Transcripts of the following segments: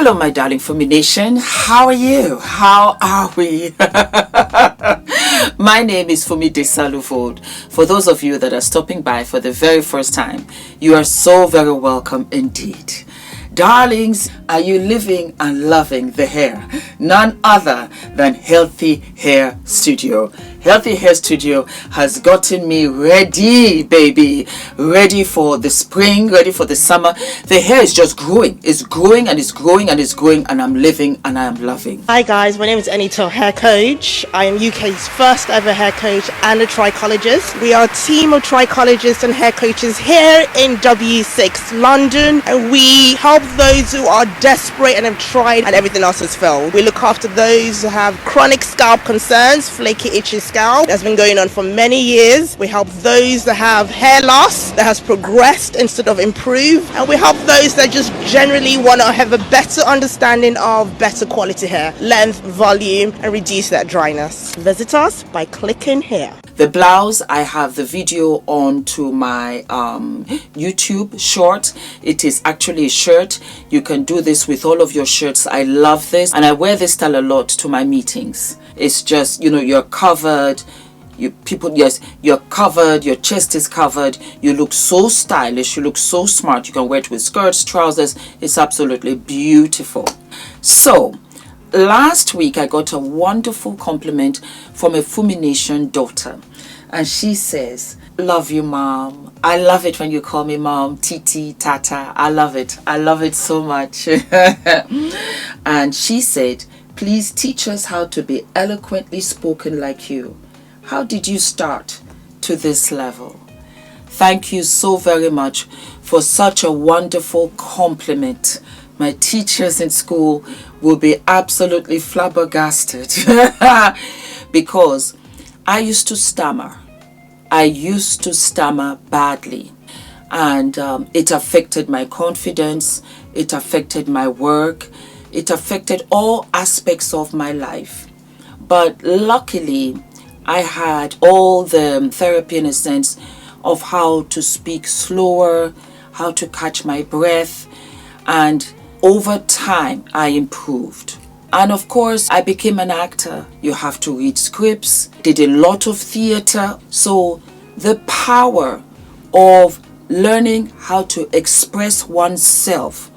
Hello, my darling Fumi Nation. How are you? How are we? My name is Fumidesaluvold. For those of you that are stopping by for the very first time, you are so very welcome indeed. Darlings, are you living and loving the hair? None other than Healthy Hair Studio. Healthy Hair Studio has gotten me ready, baby. Ready for the spring, ready for the summer. The hair is just growing. It's growing and it's growing and it's growing, and I'm living and I am loving. Hi guys, my name is ENITAN, hair coach. I am UK's first ever hair coach and a trichologist. We are a team of trichologists and hair coaches here in W6 London, and we help those who are desperate and have tried and everything else has failed. We look after those who have chronic scalp concerns, flaky, itchy scalp that's been going on for many years. We help those that have hair loss that has progressed instead of improved, and we help those that just generally want to have a better understanding of better quality hair, length, volume, and reduce that dryness. Visit us by clicking here. The blouse, I have the video on to my YouTube short. It is actually a shirt. You can do this with all of your shirts. I love this, and I wear this style a lot to my meetings. It's just, you're covered. You're covered, your chest is covered, you look so stylish, you look so smart. You can wear it with skirts, trousers. It's absolutely beautiful. So last week I got a wonderful compliment from a Fumi Nation daughter, and she says, "Love you, mom. I love it when you call me mom, Titi, Tata. I love it so much." And she said, "Please teach us how to be eloquently spoken like you. How did you start to this level?" Thank you so very much for such a wonderful compliment. My teachers in school will be absolutely flabbergasted because I used to stammer. I used to stammer badly, and it affected my confidence, it affected my work, it affected all aspects of my life. But luckily, I had all the therapy in a sense of how to speak slower, how to catch my breath, and over time I improved. And of course, I became an actor. You have to read scripts, did a lot of theater. So the power of learning how to express oneself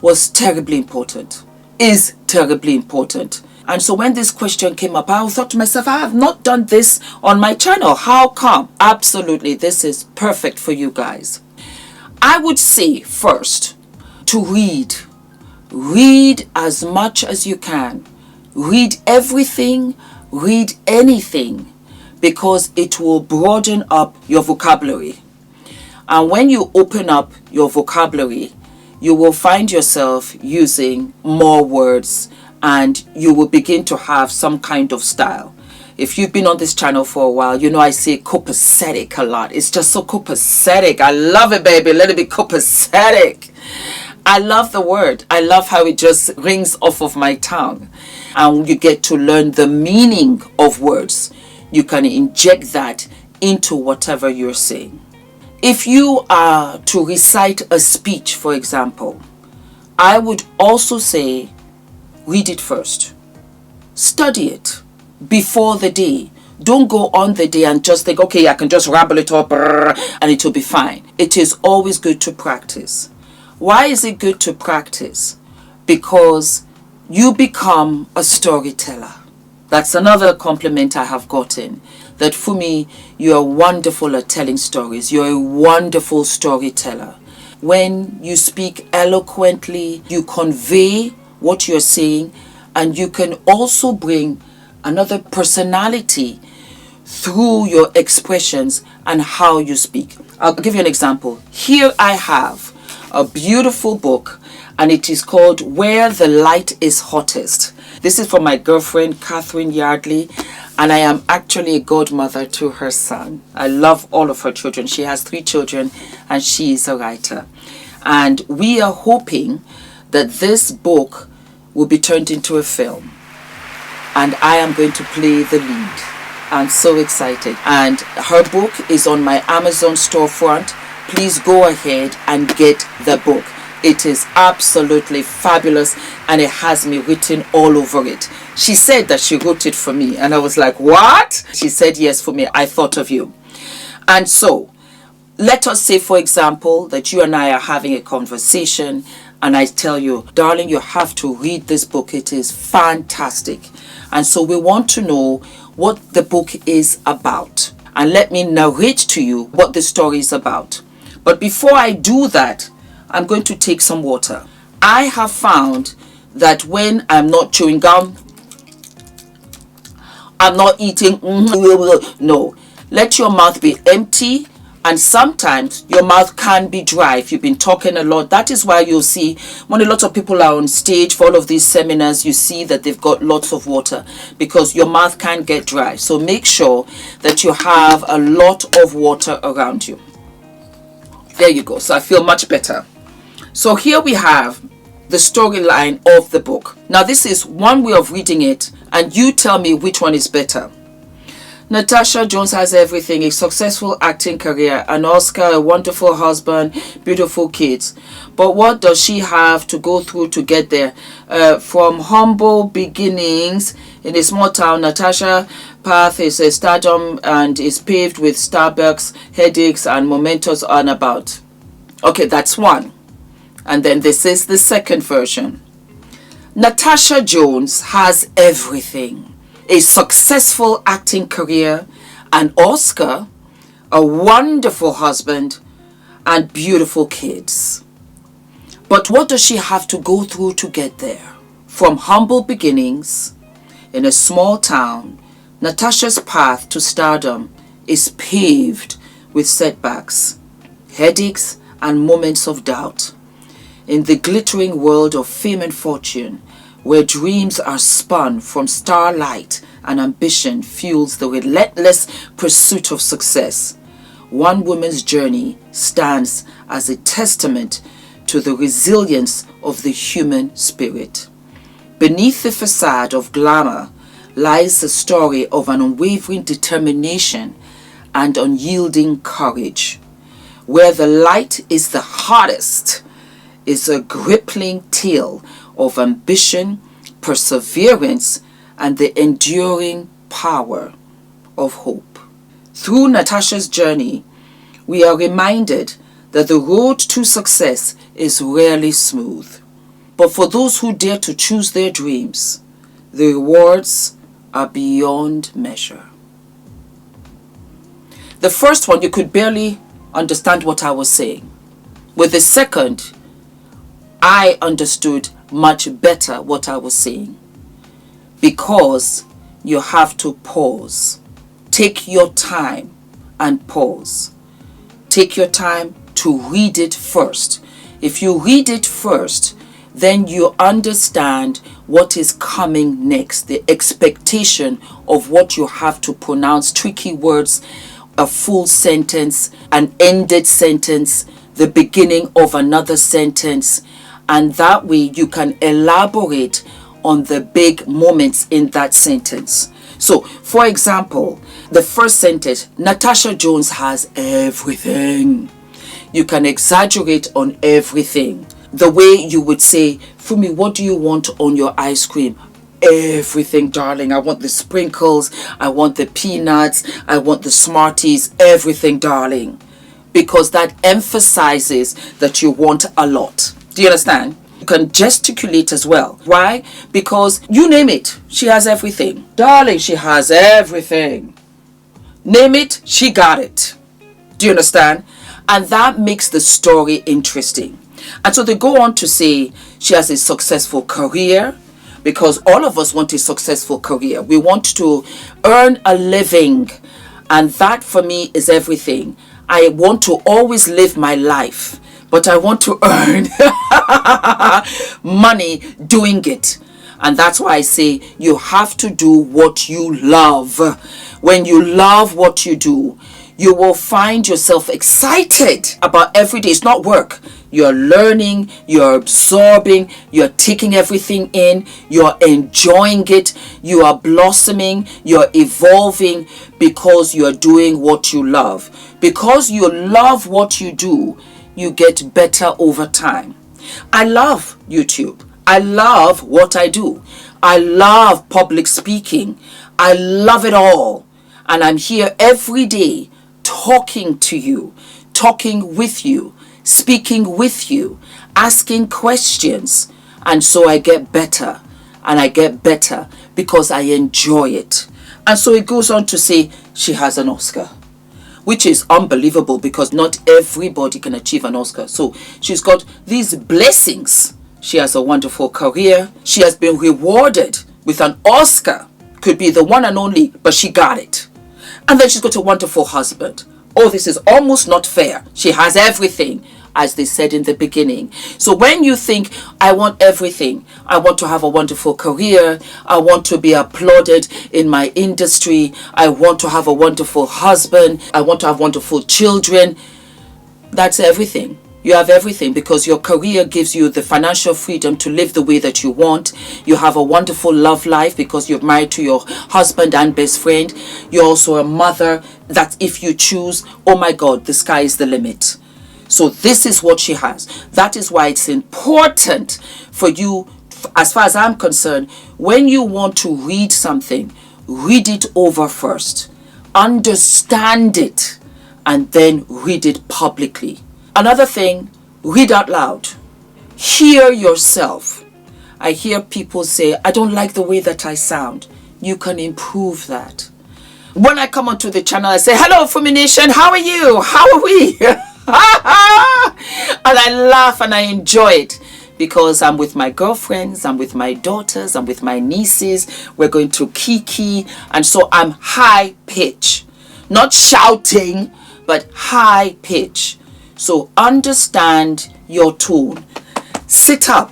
was terribly important, is terribly important. And so when this question came up, I thought to myself, I have not done this on my channel. How come? Absolutely, this is perfect for you guys. I would say first to read. Read as much as you can. Read everything, read anything, because it will broaden up your vocabulary. And when you open up your vocabulary, you will find yourself using more words, and you will begin to have some kind of style. If you've been on this channel for a while, I say copacetic a lot. It's just so copacetic. I love it, baby. Let it be copacetic. I love the word. I love how it just rings off of my tongue. And you get to learn the meaning of words. You can inject that into whatever you're saying. If you are to recite a speech, for example, I would also say, read it first. Study it before the day. Don't go on the day and just think, okay, I can just rabble it up and it will be fine. It is always good to practice. Why is it good to practice? Because you become a storyteller. That's another compliment I have gotten. That Fumi, you are wonderful at telling stories. You're a wonderful storyteller. When you speak eloquently, you convey what you're saying, and you can also bring another personality through your expressions and how you speak. I'll give you an example. Here I have a beautiful book, and it is called Where the Light is Hottest. This is from my girlfriend Catherine Yardley, and I am actually a godmother to her son. I love all of her children. She has 3 children, and she is a writer. And we are hoping that this book will be turned into a film, and I am going to play the lead. I'm so excited. And her book is on my Amazon storefront. Please go ahead and get the book. It is absolutely fabulous, and it has me written all over it. She said that she wrote it for me, and I was like, what? She said, yes, for me. I thought of you. And so let us say, for example, that you and I are having a conversation, and I tell you, darling, you have to read this book. It is fantastic. And so we want to know what the book is about. And let me narrate to you what the story is about. But before I do that, I'm going to take some water. I have found that when I'm not chewing gum, I'm not eating, no. Let your mouth be empty. And sometimes your mouth can be dry if you've been talking a lot. That is why you'll see when a lot of people are on stage for all of these seminars, you see that they've got lots of water because your mouth can get dry. So make sure that you have a lot of water around you. There you go. So I feel much better. So here we have the storyline of the book. Now this is one way of reading it, and you tell me which one is better. Natasha Jones has everything: a successful acting career, an Oscar, a wonderful husband, beautiful kids. But what does she have to go through to get there? From humble beginnings in a small town, Natasha's path is a stardom and is paved with Starbucks, headaches, and momentous about. Okay, that's one. And then this is the second version. Natasha Jones has everything: a successful acting career, an Oscar, a wonderful husband, and beautiful kids. But what does she have to go through to get there? From humble beginnings in a small town, Natasha's path to stardom is paved with setbacks, headaches, and moments of doubt. In the glittering world of fame and fortune, where dreams are spun from starlight and ambition fuels the relentless pursuit of success, one woman's journey stands as a testament to the resilience of the human spirit. Beneath the facade of glamour lies the story of an unwavering determination and unyielding courage. Where the light is the hottest is a gripping tale of ambition, perseverance, and the enduring power of hope. Through Natasha's journey, we are reminded that the road to success is rarely smooth. But for those who dare to choose their dreams, the rewards are beyond measure. The first one, you could barely understand what I was saying. With the second, I understood much better what I was saying, because you have to pause. Take your time and pause. Take your time to read it first. If you read it first, then you understand what is coming next, the expectation of what you have to pronounce, tricky words, a full sentence, an ended sentence, the beginning of another sentence. And that way you can elaborate on the big moments in that sentence. So, for example, the first sentence, Natasha Jones has everything. You can exaggerate on everything. The way you would say, Fumi, what do you want on your ice cream? Everything, darling. I want the sprinkles. I want the peanuts. I want the Smarties. Everything, darling. Because that emphasizes that you want a lot. Do you understand? You can gesticulate as well. Why? Because you name it, she has everything. Darling, she has everything. Name it, she got it. Do you understand? And that makes the story interesting. And so they go on to say she has a successful career, because all of us want a successful career. We want to earn a living. And that for me is everything. I want to always live my life, but I want to earn money doing it. And that's why I say you have to do what you love. When you love what you do, you will find yourself excited about every day. It's not work. You're learning, you're absorbing, you're taking everything in, you're enjoying it, you are blossoming, you're evolving because you're doing what you love. Because you love what you do, you get better over time. I love YouTube. I love what I do. I love public speaking. I love it all. And I'm here every day talking to you, talking with you, speaking with you, asking questions. And so I get better, and I get better because I enjoy it. And so it goes on to say she has an Oscar, which is unbelievable because not everybody can achieve an Oscar. So she's got these blessings. She has a wonderful career. She has been rewarded with an Oscar. Could be the one and only, but she got it. And then she's got a wonderful husband. Oh, this is almost not fair. She has everything, as they said in the beginning. So when you think, I want everything, I want to have a wonderful career, I want to be applauded in my industry, I want to have a wonderful husband, I want to have wonderful children, that's everything. You have everything because your career gives you the financial freedom to live the way that you want. You have a wonderful love life because you're married to your husband and best friend. You're also a mother that if you choose, oh my God, the sky is the limit. So this is what she has. That is why it's important for you, as far as I'm concerned, when you want to read something, read it over first. Understand it and then read it publicly. Another thing, read out loud. Hear yourself. I hear people say, I don't like the way that I sound. You can improve that. When I come onto the channel, I say, hello, Fumi Nation, how are you? How are we? And I laugh and I enjoy it because I'm with my girlfriends, I'm with my daughters, I'm with my nieces. We're going to kiki. And so I'm high pitch. Not shouting, but high pitch. So understand your tone. Sit up.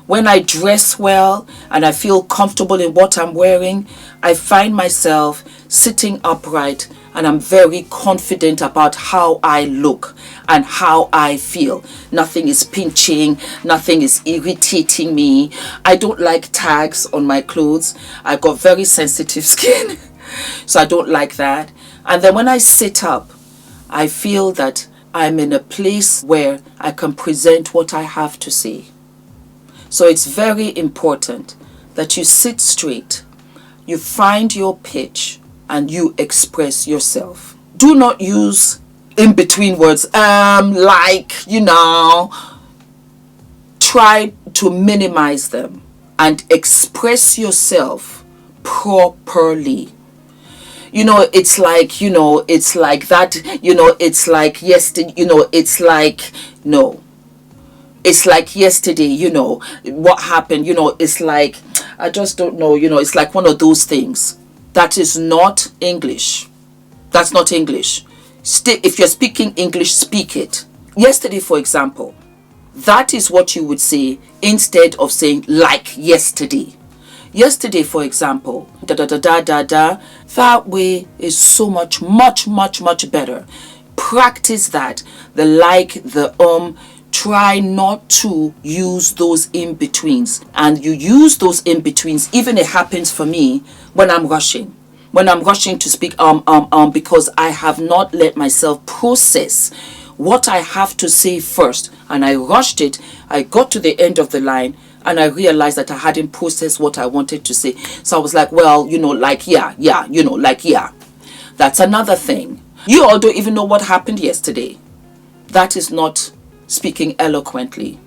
When I dress well and I feel comfortable in what I'm wearing, I find myself sitting upright and I'm very confident about how I look and how I feel. Nothing is pinching, nothing is irritating me. I don't like tags on my clothes. I've got very sensitive skin, so I don't like that. And then when I sit up, I feel that I'm in a place where I can present what I have to say. So it's very important that you sit straight, you find your pitch, and you express yourself. Do not use in-between words, like, you know. Try to minimize them and express yourself properly. You know, it's like, you know, it's like that, you know, it's like yesterday, you know, it's like, no. It's like yesterday, you know, what happened, you know, it's like, I just don't know, you know, it's like one of those things. That is not English. That's not English. If you're speaking English, speak it. Yesterday, for example, that is what you would say instead of saying like yesterday. Yesterday, for example, da da da da da da, that way is so much better. Practice that. The like, the try not to use those in-betweens. And you use those in-betweens, even it happens for me when I'm rushing. When I'm rushing to speak because I have not let myself process what I have to say first. And I rushed it. I got to the end of the line and I realized that I hadn't processed what I wanted to say. So I was like, well, you know, like, yeah, you know, like, yeah. That's another thing. You all don't even know what happened yesterday. That is not speaking eloquently.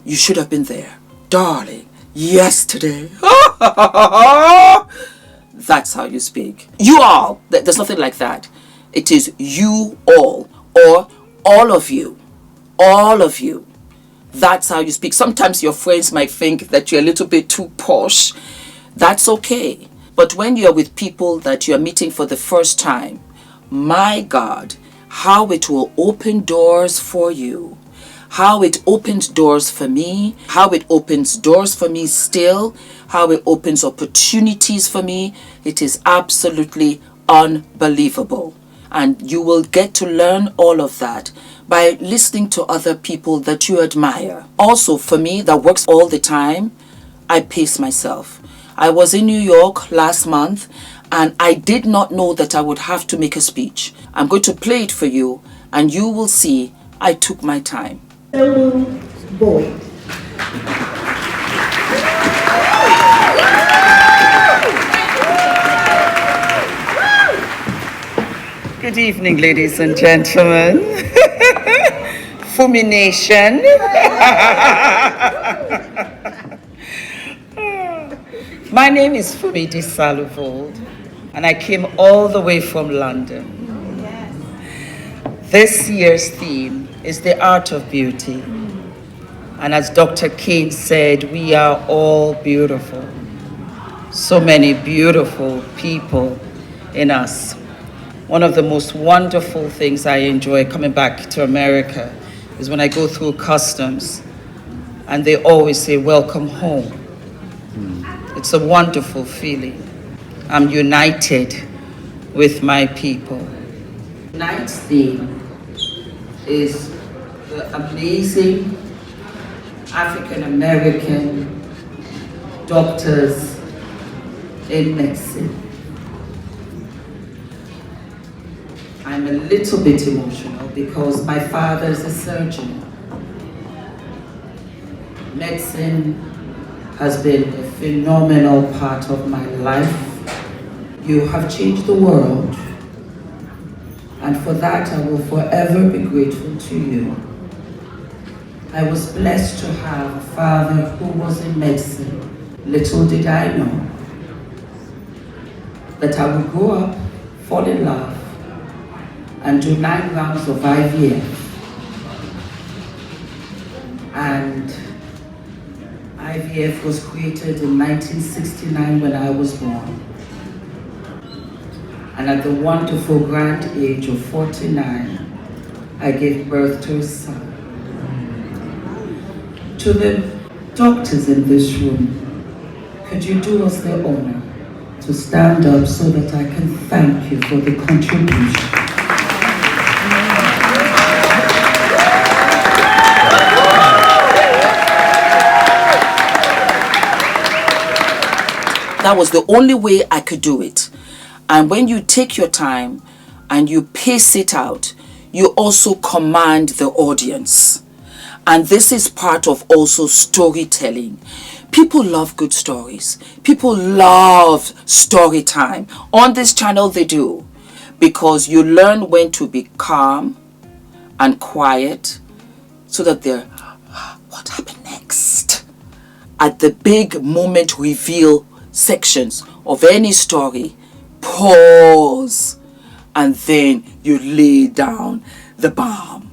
You should have been there. Darling, yesterday. That's how you speak. You all. There's nothing like that. It is you all or all of you. All of you. That's how you speak. Sometimes your friends might think that you're a little bit too posh. That's okay. But when you're with people that you're meeting for the first time, my God, how it will open doors for you. How it opened doors for me. How it opens doors for me still. How it opens opportunities for me. It is absolutely unbelievable. And you will get to learn all of that by listening to other people that you admire. Also, for me, that works all the time, I pace myself. I was in New York last month and I did not know that I would have to make a speech. I'm going to play it for you and you will see I took my time. So Boyd. Good evening, ladies and gentlemen. Fumi Nation. My name is Fumidesaluvold, and I came all the way from London. This year's theme is the art of beauty. And as Dr. King said, we are all beautiful. So many beautiful people in us. One of the most wonderful things I enjoy coming back to America is when I go through customs and they always say, welcome home. It's a wonderful feeling. I'm united with my people. Tonight's theme is the amazing African-American doctors in medicine. I'm a little bit emotional because my father is a surgeon. Medicine has been a phenomenal part of my life. You have changed the world, and for that I will forever be grateful to you. I was blessed to have a father who was in medicine. Little did I know that I would grow up, fall in love, and do 9 rounds of IVF. And IVF was created in 1969 when I was born. And at the wonderful grand age of 49, I gave birth to a son. To the doctors in this room, could you do us the honor to stand up so that I can thank you for the contribution? That was the only way I could do it. And when you take your time and you pace it out, you also command the audience. And this is part of also storytelling. People love good stories. People love story time. On this channel they do. Because you learn when to be calm and quiet so that they're, what happened next? At the big moment reveal sections of any story, pause, and then you lay down the bomb.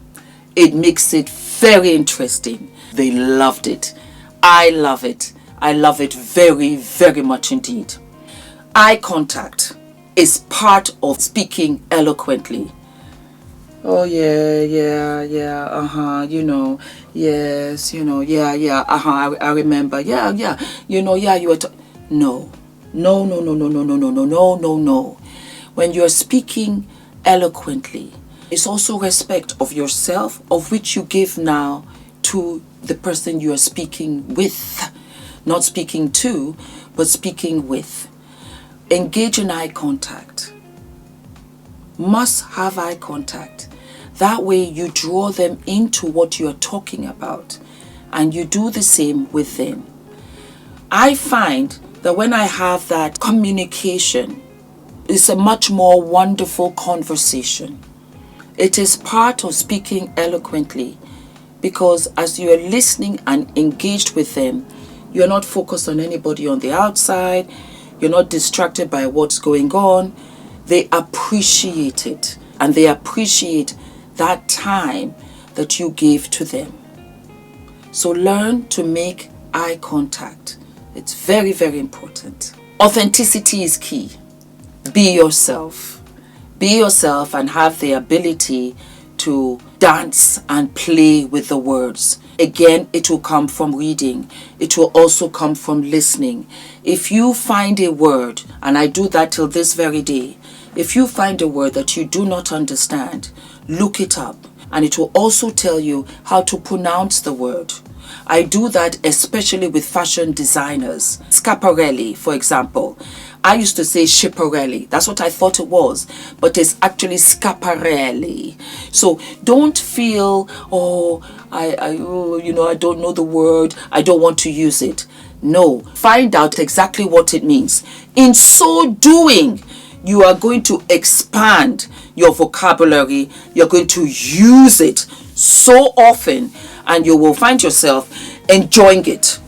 It makes it very interesting. They loved it. I love it. I love it very, very much indeed. Eye contact is part of speaking eloquently. Oh yeah, you know, yes, you know, I remember, you were no. When you're speaking eloquently, it's also respect of yourself, of which you give now to the person you are speaking with. Not speaking to, but speaking with. Engage in eye contact. Must have eye contact. That way you draw them into what you are talking about, and you do the same with them. I find that when I have that communication, it's a much more wonderful conversation. It is part of speaking eloquently, because as you are listening and engaged with them, you're not focused on anybody on the outside. You're not distracted by what's going on. They appreciate it, and they appreciate that time that you gave to them. So learn to make eye contact. It's very, very important. Authenticity is key. Be yourself. Be yourself and have the ability to dance and play with the words. Again, it will come from reading. It will also come from listening. If you find a word, and I do that till this very day, if you find a word that you do not understand, look it up. And it will also tell you how to pronounce the word. I do that especially with fashion designers. Schiaparelli, for example. I used to say Schiaparelli. That's what I thought it was. But it's actually Schiaparelli. So don't feel, I don't know the word. I don't want to use it. No. Find out exactly what it means. In so doing, you are going to expand your vocabulary. You're going to use it so often, and you will find yourself enjoying it.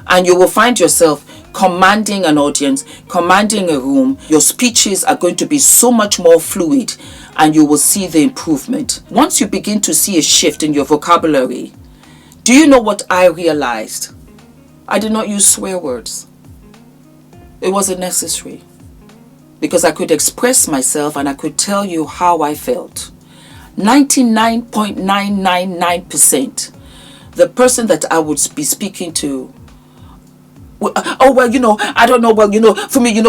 And you will find yourself commanding an audience, commanding a room. Your speeches are going to be so much more fluid, and you will see the improvement. Once you begin to see a shift in your vocabulary, do you know what I realized? I did not use swear words. It wasn't necessary, because I could express myself and I could tell you how I felt. 99.999%, the person that I would be speaking to, I don't know, for me,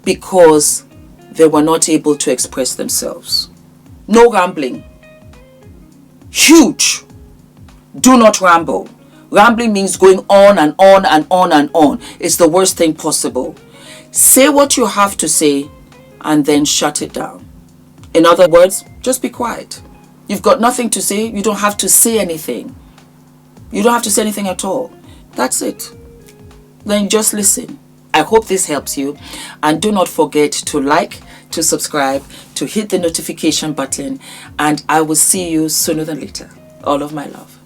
because they were not able to express themselves. No rambling. Huge. Do not ramble. Rambling means going on and on and on and on. It's the worst thing possible. Say what you have to say and then shut it down. In other words, just be quiet. You've got nothing to say. You don't have to say anything. You don't have to say anything at all. That's it. Then just listen. I hope this helps you. And do not forget to like, to subscribe, to hit the notification button. And I will see you sooner than later. All of my love.